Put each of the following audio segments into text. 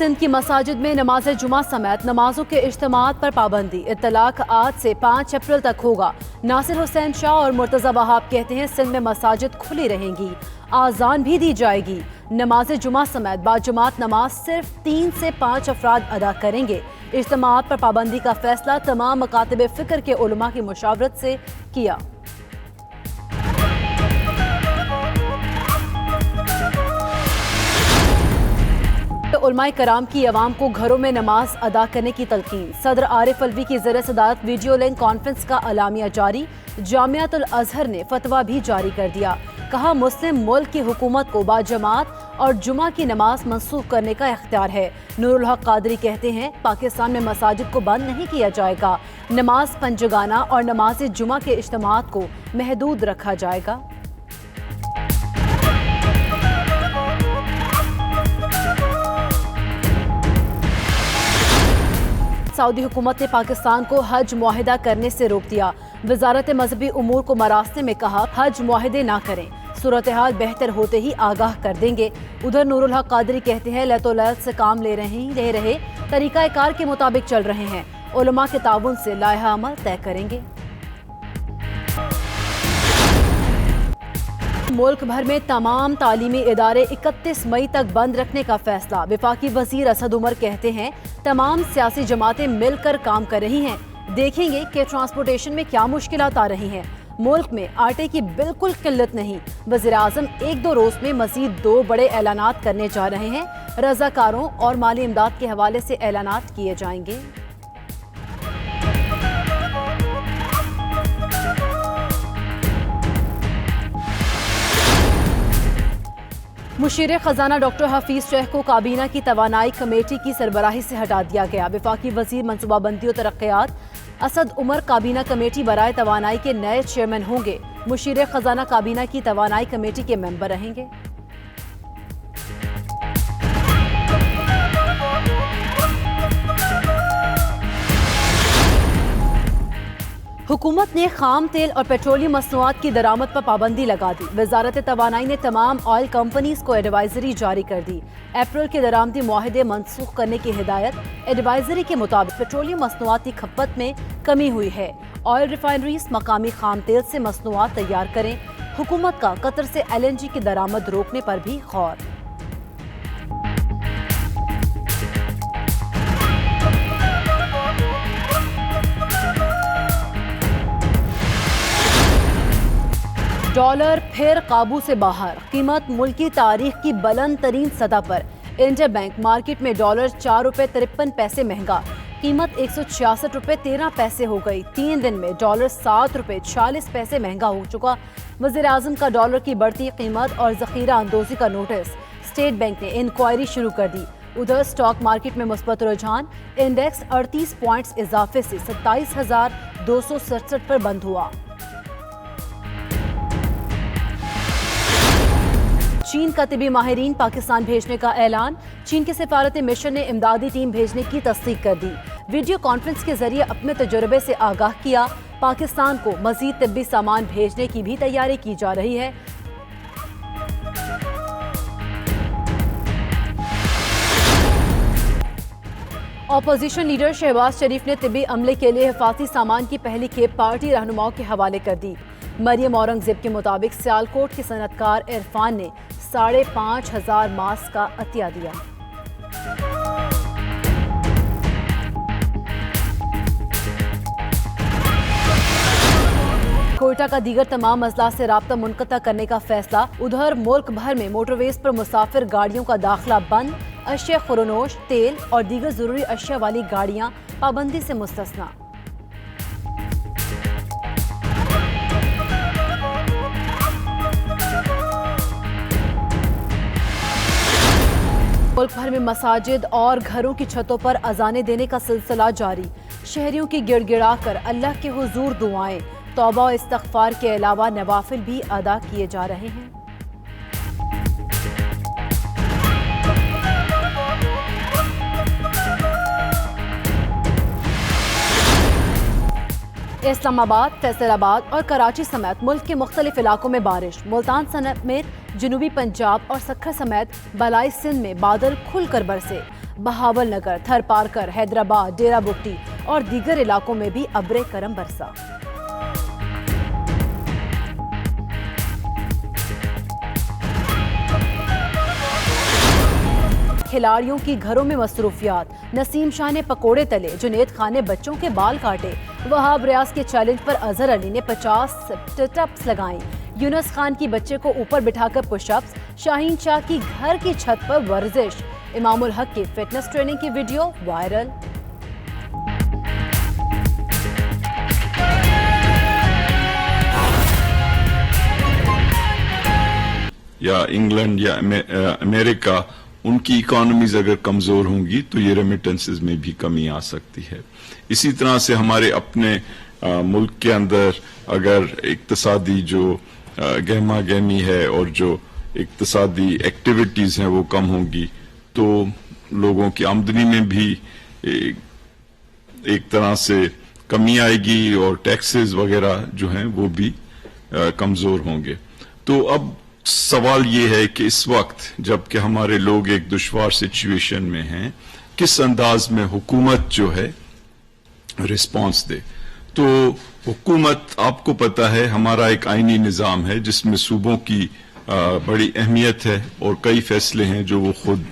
सिंध की मसाजिद में नमाज जुमा समेत नमाजों के इज्तिमात पर पाबंदी। इत्तलाक आज से 5 अप्रैल तक होगा। नासिर हुसैन शाह और मुर्तज़ा वहाब कहते हैं सिंध में मसाजिद खुली रहेंगी, आज़ान भी दी जाएगी। नमाज जुमा समेत बाजमात नमाज सिर्फ 3 से 5 अफराद अदा करेंगे। इज्तिमात पर पाबंदी का फैसला तमाम मकातिब फ़िक्र के उलमा की मुशावरत से किया। उलमाए कराम की अवाम को घरों में नमाज अदा करने की तलकीन। सदर आरिफ अलवी की ज़रिए सदारत वीडियो लिंक कॉन्फ्रेंस का अलामिया जारी। जामियातुल अज़हर ने फतवा भी जारी कर दिया। कहा मुस्लिम मुल्क की हुकूमत को बाजमात और जुमा की नमाज मंसूख करने का इख्तियार है। नूरुल हक कादरी कहते हैं पाकिस्तान में मसाजिद को बंद नहीं किया जाएगा। नमाज पंजगाना और नमाज जुमा के इज्तिमात को महदूद रखा जाएगा। सऊदी हुकूमत ने पाकिस्तान को हज मुआहिदा करने से रोक दिया। वजारत मजहबी उमूर को मरास्ते में कहा हज मुआहिदे ना करें, सूरत हाल बेहतर होते ही आगाह कर देंगे। उधर नूरुल हक कादरी कहते हैं लैतोलैत से काम ले रहे तरीका कार के मुताबिक चल रहे हैं। उलमा के ताउन से लाइहा अमल तय करेंगे। मुल्क भर में तमाम तालीमी इदारे 31 मई तक बंद रखने का फैसला। वफाकी वजीर असद उमर कहते हैं तमाम सियासी जमातें मिलकर काम कर रही हैं। देखेंगे कि ट्रांसपोर्टेशन में क्या मुश्किलात आ रही हैं। मुल्क में आटे की बिल्कुल किल्लत नहीं। वज़ीर आज़म 1-2 रोज में मजीद 2 बड़े ऐलानात करने जा रहे हैं। रज़ाकारों और माली इमदाद के हवाले से ऐलानात किए जाएंगे। मुशीर खजाना डॉक्टर हफीज शेख को काबीना की तवानाई कमेटी की सरबराही से हटा दिया गया। वफाकी वजीर मनसूबाबंदी और तरक्यात असद उमर काबीना कमेटी बराए तवानाई के नए चेयरमैन होंगे। मुशीर खजाना काबीना की तवानाई कमेटी के मेंबर रहेंगे। हुकूमत ने खाम तेल और पेट्रोलियम मसनूआत की दरामद पर पाबंदी लगा दी। वजारत तवानाई ने तमाम ऑयल कंपनीज को एडवाइजरी जारी कर दी। अप्रैल के दरामदी मुआहिदे मनसूख करने की हिदायत। एडवाइजरी के मुताबिक पेट्रोलियम मसनूआत की खपत में कमी हुई है। ऑयल रिफाइनरीज मकामी खाम तेल से मसनूआत तैयार करें। हुकूमत का कतर से LNG की दरामद रोकने पर भी गौर। डॉलर फिर काबू से बाहर। कीमत मुल्की तारीख की बुलंद तरीन सतह पर। इंटरबैंक मार्केट में डॉलर 4 रुपये 53 पैसे महंगा। कीमत 166 रुपये 13 पैसे हो गई। 3 दिन में डॉलर 7 रुपये 46 पैसे महंगा हो चुका। वज़ीर आज़म का डॉलर की बढ़ती कीमत और ज़ख़ीरा अंदोज़ी का नोटिस। स्टेट बैंक ने इंक्वायरी शुरू कर दी। उधर स्टॉक मार्केट में मुस्बत रुझान। इंडेक्स 38 पॉइंट्स इजाफे से 27,267 पर बंद हुआ। चीन का तिबी माहिरीन पाकिस्तान भेजने का ऐलान। चीन के सिफारती मिशन ने इमदादी टीम भेजने की तस्दीक कर दी। वीडियो कॉन्फ्रेंस के जरिए अपने तजुर्बे से आगाह किया। पाकिस्तान को मजीद तिब्बी सामान भेजने की भी तैयारी की जा रही है। अपोजिशन लीडर शहबाज शरीफ ने तिब्बी अमले के लिए हिफाजती सामान की पहली खेप पार्टी रहनुमाओं के हवाले कर दी। मरियम औरंगजेब के मुताबिक सियालकोट के सनतकार इरफान ने 5,500 मास्क का अतिया दिया। कोयटा का दीगर तमाम अजला से राब्ता मुनक़ता करने का फैसला। उधर मुल्क भर में मोटरवेज पर मुसाफिर गाड़ियों का दाखिला बंद। अशिया खुरनोश, तेल और दीगर जरूरी अशिया वाली गाड़ियां पाबंदी से मुस्तस्ना। मुल्क भर में मसाजिद और घरों की छतों पर अजानें देने का सिलसिला जारी। शहरियों की गिड़गिड़ा कर अल्लाह के हुजूर दुआएं, तौबा और इस्तग़फ़ार के अलावा नवाफिल भी अदा किए जा रहे हैं। इस्लामाबाद, फैसलाबाद और कराची समेत मुल्क के मुख्तलिफ इलाकों में बारिश। मुल्तान समेत जनूबी पंजाब और सखर समेत बलाई सिंध में बादल खुलकर बरसे। बहावल नगर, थर पारकर, हैदराबाद, डेरा बुट्टी और दीगर इलाकों में भी अब्रे करम बरसा। खिलाड़ियों की घरों में मसरूफियात। नसीम शाह ने पकोड़े तले, जुनेद खान ने बच्चों के बाल काटे। वहाब रियाज के चैलेंज पर अजहर अली ने 50 सिट-अप्स लगाई। यूनुस खान की बच्चे को ऊपर बिठाकर पुशअप्स। शाहीन शाह की घर की छत पर वर्जिश। इमामुल हक की फिटनेस ट्रेनिंग की वीडियो वायरल। या इंग्लैंड या अमेरिका, उनकी इकोनॉमीज अगर कमजोर होंगी तो ये रेमिटेंसेस में भी कमी आ सकती है। इसी तरह से हमारे अपने मुल्क के अंदर अगर इक्तिसादी जो गहमा गहमी है और जो इक्तिसादी एक्टिविटीज हैं वो कम होंगी तो लोगों की आमदनी में भी एक तरह से कमी आएगी और टैक्सेस वगैरह जो हैं वो भी कमजोर होंगे। तो अब सवाल ये है कि इस वक्त जबकि हमारे लोग एक दुश्वार सिचुएशन में हैं, किस अंदाज में हुकूमत जो है रिस्पांस दे। तो हुकूमत, आपको पता है, हमारा एक आईनी निज़ाम है जिसमें सूबों की बड़ी अहमियत है और कई फैसले हैं जो वो खुद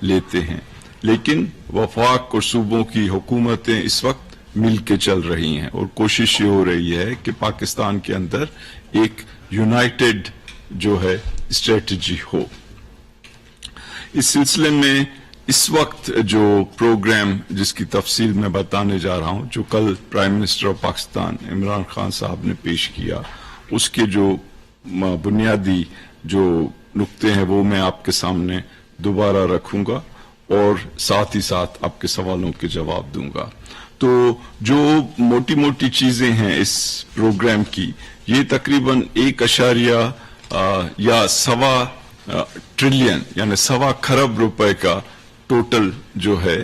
लेते हैं, लेकिन वफाक और सूबों की हुकूमतें इस वक्त मिल के चल रही हैं और कोशिश ये हो रही है कि पाकिस्तान के अंदर एक यूनाइटेड जो है स्ट्रेटजी हो। इस सिलसिले में इस वक्त जो प्रोग्राम जिसकी तफसील मैं बताने जा रहा हूं, जो कल prime minister of Pakistan Imran Khan साहब ने पेश किया, उसके जो बुनियादी जो नुक्ते हैं वो मैं आपके सामने दोबारा रखूंगा और साथ ही साथ आपके सवालों के जवाब दूंगा। तो जो मोटी मोटी चीजें हैं इस प्रोग्राम की, ये तकरीबन 1 या सवा ट्रिलियन यानी सवा खरब रुपए का टोटल जो है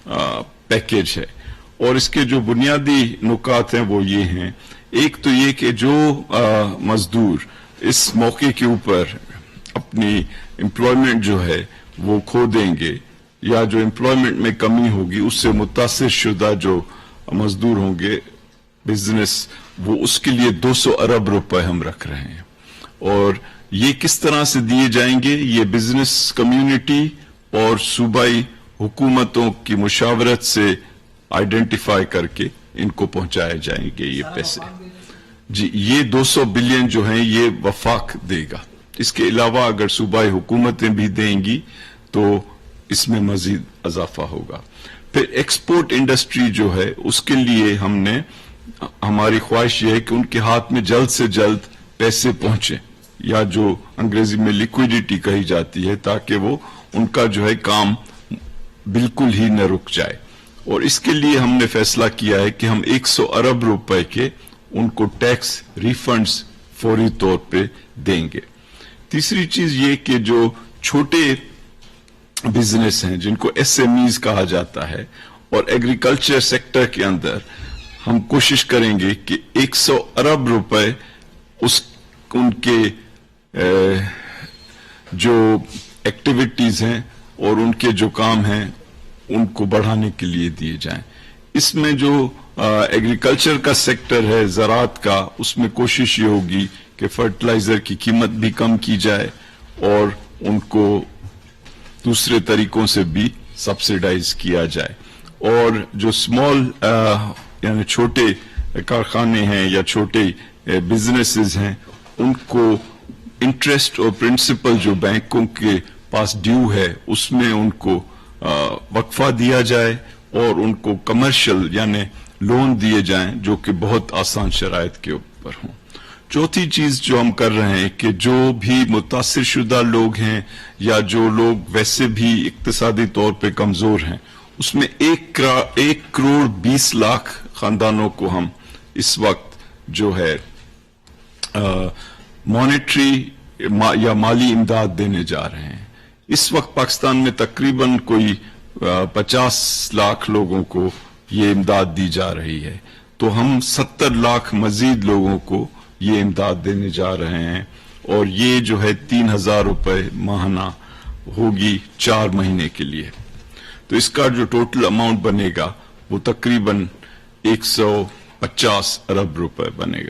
पैकेज है। और इसके जो बुनियादी नुकात हैं वो ये हैं। एक तो ये कि जो मजदूर इस मौके के ऊपर अपनी एम्प्लॉयमेंट जो है वो खो देंगे या जो एम्प्लॉयमेंट में कमी होगी उससे मुतासिर शुदा जो मजदूर होंगे बिजनेस, वो उसके लिए 200 अरब रुपए हम रख रहे हैं। और ये किस तरह से दिए जाएंगे, ये बिजनेस कम्युनिटी और सूबाई हुकूमतों की मुशावरत से आइडेंटिफाई करके इनको पहुंचाए जाएंगे ये पैसे। जी, ये 200 बिलियन जो है ये वफाक देगा। इसके अलावा अगर सूबाई हुकूमतें भी देंगी तो इसमें मजीद इजाफा होगा। फिर एक्सपोर्ट इंडस्ट्री जो है उसके लिए हमारी ख्वाहिश ये है कि उनके हाथ में जल्द से जल्द पैसे पहुंचे, या जो अंग्रेजी में लिक्विडिटी कही जाती है, ताकि वो उनका जो है काम बिल्कुल ही न रुक जाए। और इसके लिए हमने फैसला किया है कि हम 100 अरब रुपए के उनको टैक्स रिफंड्स फौरी तौर पे देंगे। तीसरी चीज ये कि जो छोटे बिजनेस हैं जिनको एसएमईज कहा जाता है और एग्रीकल्चर सेक्टर के अंदर हम कोशिश करेंगे कि 100 अरब रुपए उनके जो एक्टिविटीज हैं और उनके जो काम हैं उनको बढ़ाने के लिए दिए जाएं। इसमें जो एग्रीकल्चर का सेक्टर है, ज़राअत का, उसमें कोशिश ये होगी कि फर्टिलाइजर की कीमत भी कम की जाए और उनको दूसरे तरीकों से भी सब्सिडाइज किया जाए। और जो स्मॉल यानी छोटे कारखाने हैं या छोटे बिजनेसेस हैं, उनको इंटरेस्ट और प्रिंसिपल जो बैंकों के पास ड्यू है उसमें उनको वक्फा दिया जाए और उनको कमर्शियल यानी लोन दिए जाएं जो कि बहुत आसान शराइत के ऊपर हों। चौथी चीज जो हम कर रहे हैं कि जो भी मुतासिर शुदा लोग हैं या जो लोग वैसे भी इक्तिसादी तौर पे कमजोर हैं, उसमें 1 करोड़ 20 लाख खानदानों को हम इस वक्त जो है मॉनेटरी या माली इमदाद देने जा रहे हैं। इस वक्त पाकिस्तान में तकरीबन कोई 50 लाख लोगों को ये इमदाद दी जा रही है, तो हम 70 लाख मजीद लोगों को ये इमदाद देने जा रहे हैं और ये जो है 3000 रुपए माहाना होगी 4 महीने के लिए। تو اس کا جو ٹوٹل اماؤنٹ بنے گا وہ تقریباً 150 ارب روپے بنے گا.